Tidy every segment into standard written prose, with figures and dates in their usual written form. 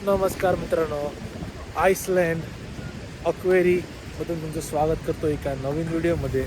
नमस्कार मित्रांनो, आईसलँड अक्वेरीमधून तुमचं स्वागत करतो एका नवीन व्हिडिओमध्ये.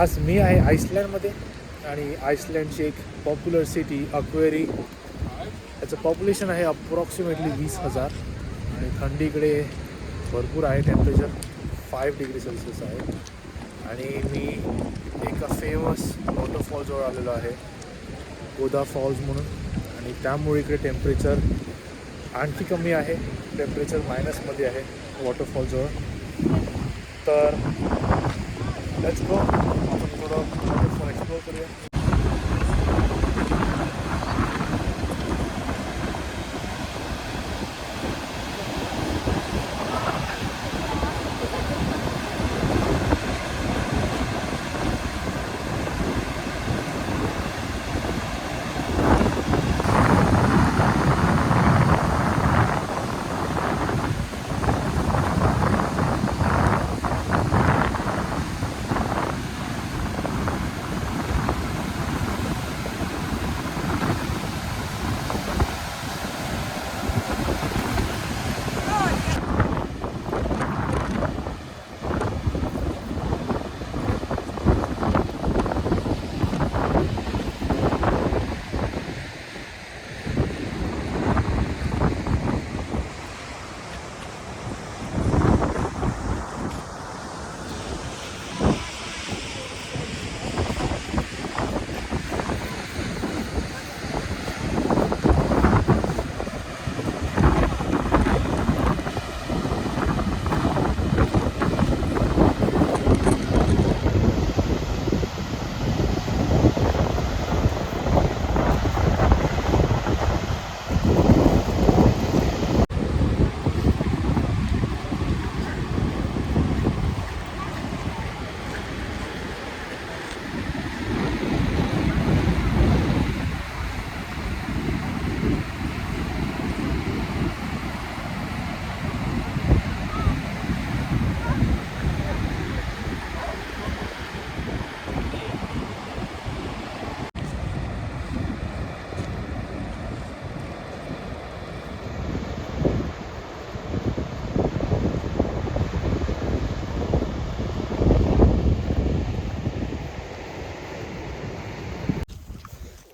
आज मी आहे आईसलँडमध्ये आणि आईसलँडची एक पॉप्युलर सिटी अक्वेरी. याचं पॉप्युलेशन आहे अप्रॉक्सिमेटली 20,000 आणि थंडी इकडे भरपूर आहे. टेम्परेचर 5 डिग्री सेल्सिअस आहे आणि मी एका फेमस वॉटरफॉलजवळ आलेलो आहे, गोदा फॉल्स म्हणून. आणि त्यामुळे इकडे टेम्परेचर आणखी कमी आहे, टेम्परेचर मायनसमध्ये आहे वॉटरफॉलजवळ. तर लेट्स गो, आपण थोडं वॉटरफॉल एक्सप्लोर करूया.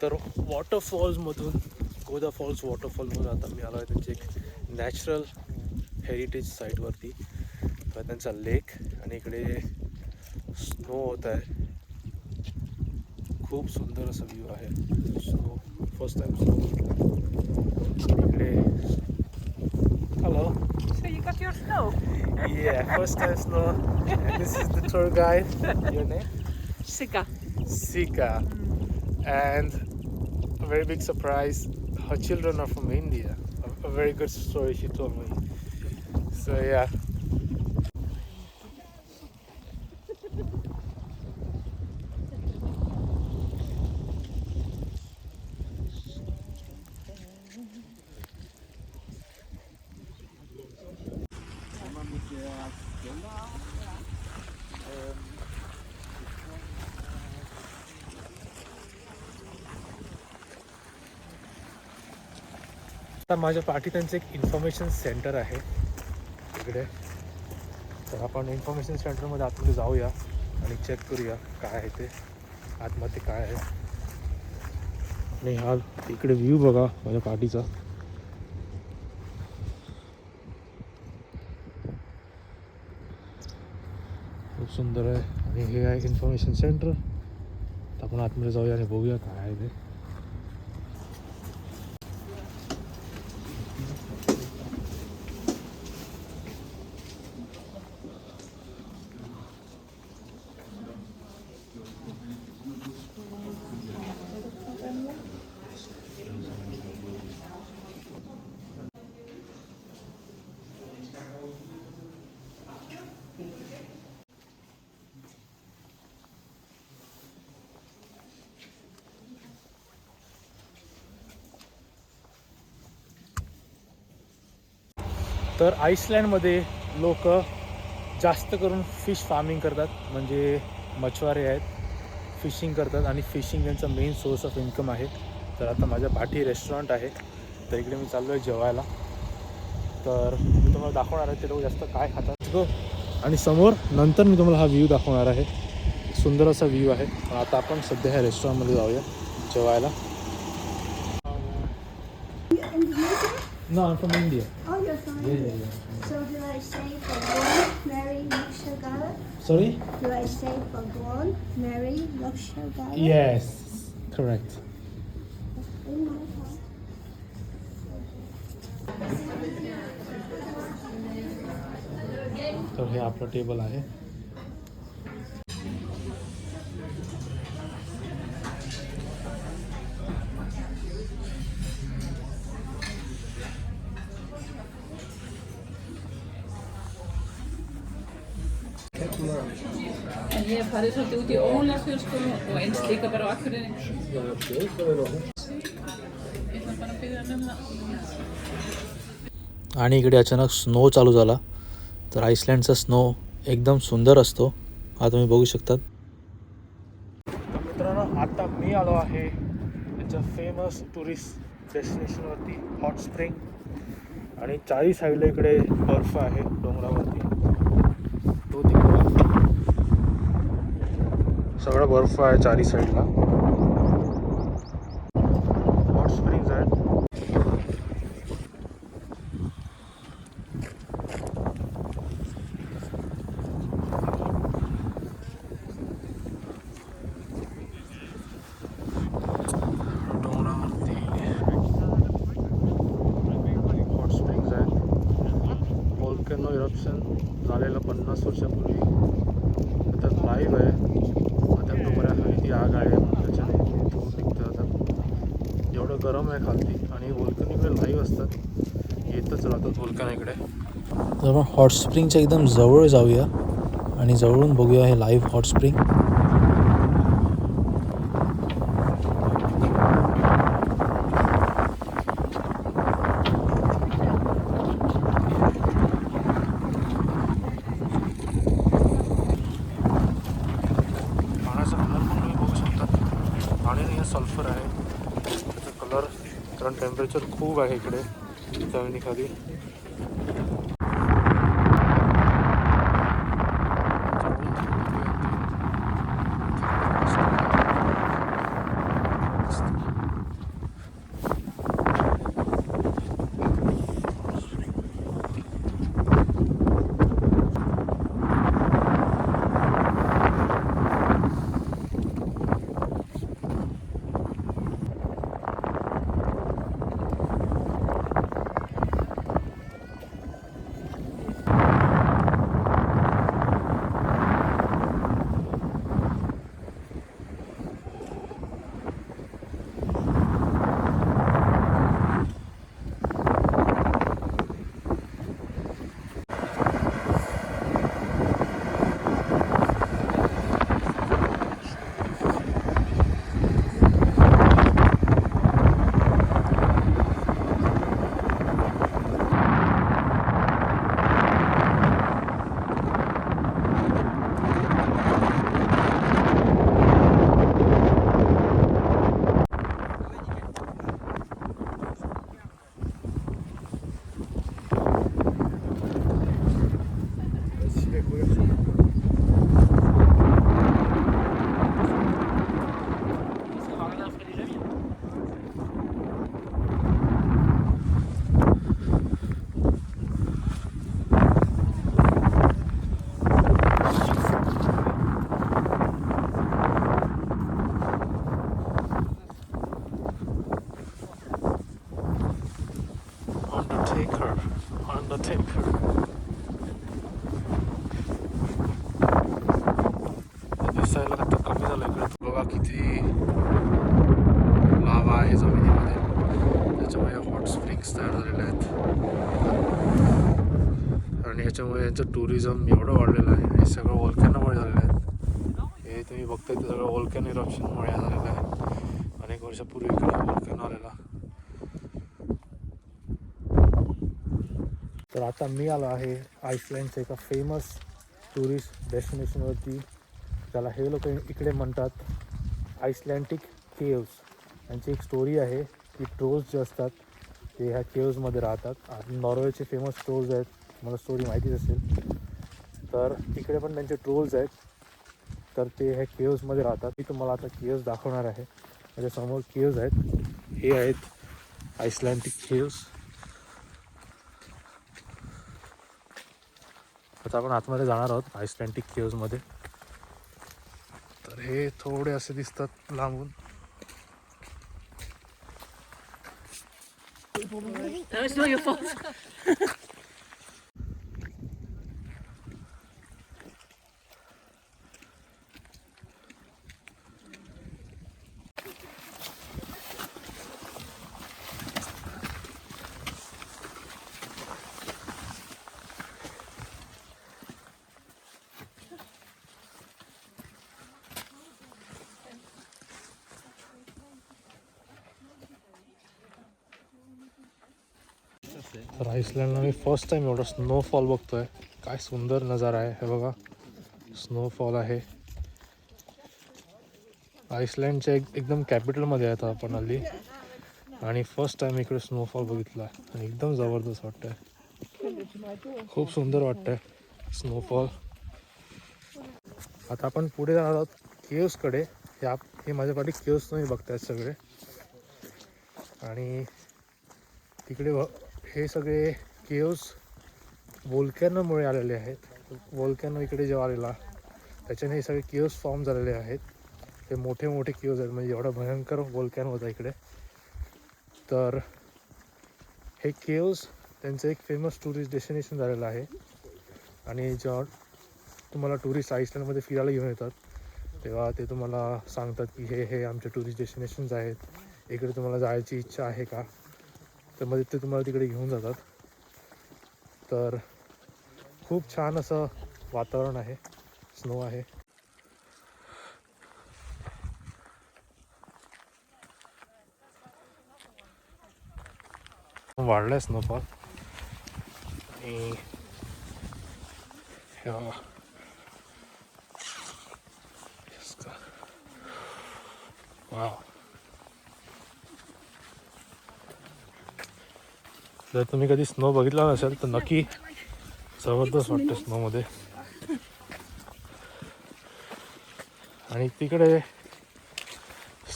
तर वॉटरफॉल्समधून, गोदा फॉल्स वॉटरफॉलमधून आता मी आलो आहे त्यांची एक नॅचरल हेरिटेज साईटवरती. तर त्यांचा लेक आणि इकडे स्नो होत आहे. खूप सुंदर असा व्ह्यू आहे. सो फर्स्ट टाइम स्नो इकडे. Hello. So you got your snow? Yeah, first time snow. And this is the tour guide. Your name? Sika. Sika. And a very big surprise, her children are from India. A very good story she told me. So yeah. आता माझ्या पाठी त्यांचं एक information centre आहे इकडे. तर आपण information सेंटरमध्ये आतमध्ये जाऊया आणि चेक करूया काय आहे ते, आतमध्ये काय आहे. आणि हा इकडे व्ह्यू बघा माझ्या पाठीचा. खूप सुंदर आहे. आणि हे आहे इन्फॉर्मेशन सेंटर. तर आपण आतमध्ये जाऊया आणि बघूया काय आहे ते. तर आईसलँडमध्ये लोक जास्त करून फिश फार्मिंग करतात, म्हणजे मछवारे आहेत, फिशिंग करतात आणि फिशिंग त्यांचा मेन सोर्स ऑफ इन्कम आहे. तर आता माझ्या पाठी रेस्टॉरंट आहे, तर इकडे मी चाललो आहे जेवायला. तर मी तुम्हाला दाखवणार आहे ते लोक जास्त काय खातात गो. आणि समोर नंतर मी तुम्हाला हा व्ह्यू दाखवणार आहे. सुंदर असा व्ह्यू आहे. पण आता आपण सध्या ह्या रेस्टॉरंटमध्ये जाऊया जेवायला. No, I'm from India. Oh, you're from Yeah, India. yeah, yeah. So do I say Bhagwan, Mary, Laksha Gala? Sorry? Do I say Bhagwan, Mary, Laksha Gala? Yes, correct. तर हे आपलं टेबल आहे. En ég hef farið svolítið út í Ólafsfjörð sko og eins líka bara á Akureyri. Ég ætla bara að byrja það. आणि इकडे अचानक snow चालू झाला. तर आईसलँडचा स्नो एकदम सुंदर असतो. हा तुम्ही बघू शकतात. मित्रांनो, आता मी आलो आहे त्याच्या फेमस टुरिस्ट डेस्टिनेशनवरती, हॉट स्प्रिंग. आणि चारी साईडला इकडे बर्फ आहे डोंगरावरती. तो तिकडे सगळा बर्फ आहे चारी साईडला. हॉट स्प्रिंग्स आहेत. वोल्कॅनो इरप्शन झालेलं 50 वर्षापूर्वी. त्यात लाईव्ह आहे. त्यात बऱ्या हायती आग आहे. त्याच्याने धूर निघतं आता. एवढं गरम आहे खालती. आणि वोल्कॅनो इकडे लाईव्ह असतात. येतच राहतात वोल्कॅनो इकडे. तर आपण हॉट स्प्रिंगच्या एकदम जवळ जाऊया आणि जवळून बघूया हे लाईव्ह हॉट स्प्रिंग. सल्फर आहे त्याचा कलर. कारण टेम्परेचर खूप आहे इकडे जमिनीखाली. Undertaker. दिसायला आता कमी झालं इकडे. बघा किती लावा आहे जमिनीमध्ये. त्याच्यामुळे हॉट स्प्रिंग्स तयार झालेले आहेत. आणि ह्याच्यामुळे यांचं टुरिझम एवढं वाढलेलं आहे. हे सगळं वोल्कॅनोमुळे झालेलं आहे. हे तुम्ही बघताय ते सगळं वोल्कॅनो इरप्शनमुळे झालेलं आहे. अनेक वर्षापूर्वी इकडे वोल्कॅनो आलेला. तर आता मी आलो आहे आईसलँडच्या एका फेमस टुरिस्ट डेस्टिनेशनवरती, ज्याला हे लोक इकडे म्हणतात आईसलँडिक केव्स. यांची एक स्टोरी आहे की ट्रोल्स जे असतात ते ह्या केव्जमध्ये राहतात. आणि नॉर्वेचे फेमस ट्रोल्स आहेत, मला स्टोरी माहितीच असेल. तर तिकडे पण त्यांचे ट्रोल्स आहेत. तर ते ह्या केव्जमध्ये राहतात. मी तुम्हाला आता केव्ज दाखवणार आहे. माझ्यासमोर केव्ज आहेत, हे आहेत आइसलँडिक केव्ज. आता आपण आतमध्ये जाणार आहोत आइसलँडिक केव्जमध्ये. तर हे थोडे असे दिसतात लांबून. That was not your fault. तर आइसलँडला मी फर्स्ट टाइम एवढा स्नोफॉल बघतोय. काय सुंदर नजारा आहे, हे बघा स्नोफॉल आहे. आइसलँडच्या एकदम कॅपिटलमध्ये आहे आता आपण हल्ली, आणि फर्स्ट टाइम इकडे स्नोफॉल बघितला आणि एकदम जबरदस्त वाटतंय. खूप सुंदर वाटतंय स्नोफॉल. आता आपण पुढे जाणार आहोत केव्सकडे. हे माझ्या पाठी केव्स तुम्ही बघतायत सगळे, आणि तिकडे हे सगळे केव्स वोल्कॅनोमुळे आलेले आहेत. वोल्कॅनो इकडे जेव्हा आलेला त्याच्याने हे सगळे केव्स फॉर्म झालेले आहेत. हे मोठे मोठे केव्स आहेत, म्हणजे एवढा भयंकर वोल्कॅनो होता इकडे. तर हे केव्स त्यांचं एक फेमस टुरिस्ट डेस्टिनेशन झालेलं आहे. आणि जेव्हा तुम्हाला टुरिस्ट आइसलँडमध्ये फिरायला घेऊन येतात तेव्हा ते तुम्हाला सांगतात की हे आमचे टुरिस्ट डेस्टिनेशन्स आहेत, इकडे तुम्हाला जायची इच्छा आहे का. तर मग ते तुम्हाला तिकडे घेऊन जातात. तर खूप छान असं वातावरण आहे, स्नो आहे. वाढलाय स्नोफॉल. आणि वाव, जर तुम्ही कधी स्नो बघितला नसेल तर नक्की, जबरदस्त वाटतं स्नोमध्ये. आणि तिकडे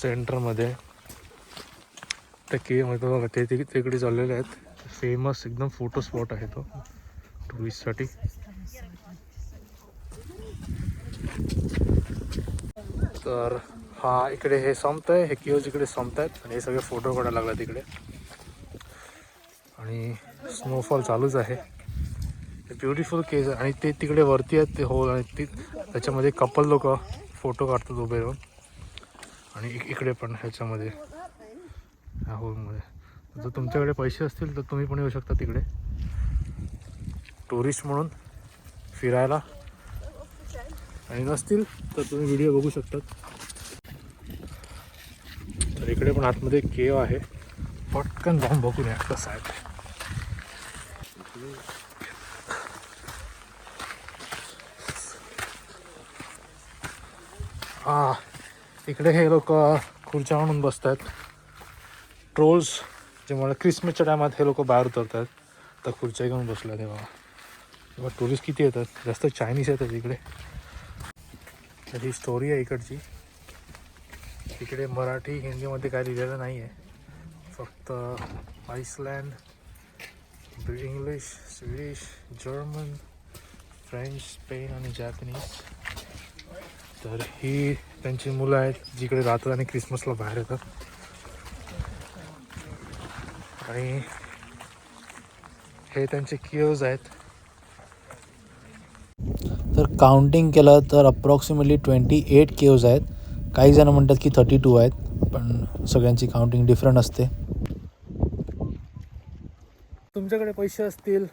सेंटरमध्ये त्या केमध्ये बघा ते तिकडे चाललेले आहेत. फेमस एकदम फोटो स्पॉट आहे तो टुरिस्टसाठी. तर हा इकडे हे संपतंय, हे केव्ज इकडे संपतायत आणि हे सगळे फोटो काढायला लागला तिकडे. आणि स्नोफॉल चालूच आहे. ब्युटिफुल केव्ज आणि ते तिकडे वरती आहेत ते होल, आणि त्याच्यामध्ये कपल लोक फोटो काढतात उभे राहून. आणि इकडे पण ह्याच्यामध्ये ह्या होलमध्ये. जर तुमच्याकडे पैसे असतील तर तुम्ही पण येऊ शकता तिकडे टुरिस्ट म्हणून फिरायला, आणि नसतील तर तुम्ही व्हिडिओ बघू शकतात. तर इकडे पण आतमध्ये केव आहे, पटकन जाऊन बघून या कसं आहे. इकडे हे लोक खुर्च्या म्हणून बसत आहेत. ट्रोल्स जे मला क्रिसमसच्या टायमात हे लोक बाहेर उतरतात तर खुर्च्या घेऊन बसल्या तेव्हा टुरिस्ट किती येतात, जास्त चायनीज येतात इकडे. तर ही स्टोरी आहे इकडची. इकडे मराठी हिंदीमध्ये काय लिहिलेलं नाही आहे, फक्त Iceland, English, Swedish, German, French, Spain आणि जॅपनीज. तर ही त्यांची मुलं आहेत जिकडे राहतात आणि क्रिसमसला बाहेर येतात. आणि हे त्यांचे केव्ज आहेत. तर काउंटिंग केलं तर अप्रॉक्सिमेटली 28 केव्ज आहेत. काही जण म्हणतात की 32 आहेत, पण सगळ्यांची काउंटिंग डिफरंट असते. तुमच्याकडे पैसे असतील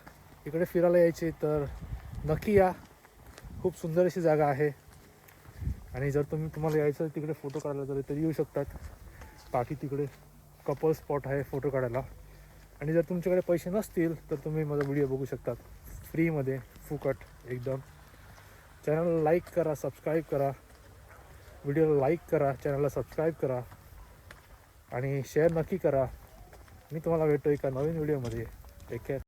इकडे फिरायला यायचे तर नक्की या. खूप सुंदर अशी जागा आहे. आणि जर तुम्हाला यायचं तिकडे फोटो काढायला तरी येऊ शकतात. बाकी तिकडे कपल स्पॉट आहे फोटो काढायला. आणि जर तुमच्याकडे पैसे नसतील तर तुम्ही माझा व्हिडिओ बघू शकतात फ्रीमध्ये, फुकट एकदम. चॅनलला लाईक करा, सबस्क्राईब करा, व्हिडिओला लाईक करा, चॅनलला सबस्क्राईब करा आणि शेअर नक्की करा. मी तुम्हाला भेटतो एका नवीन व्हिडिओमध्ये. Take care.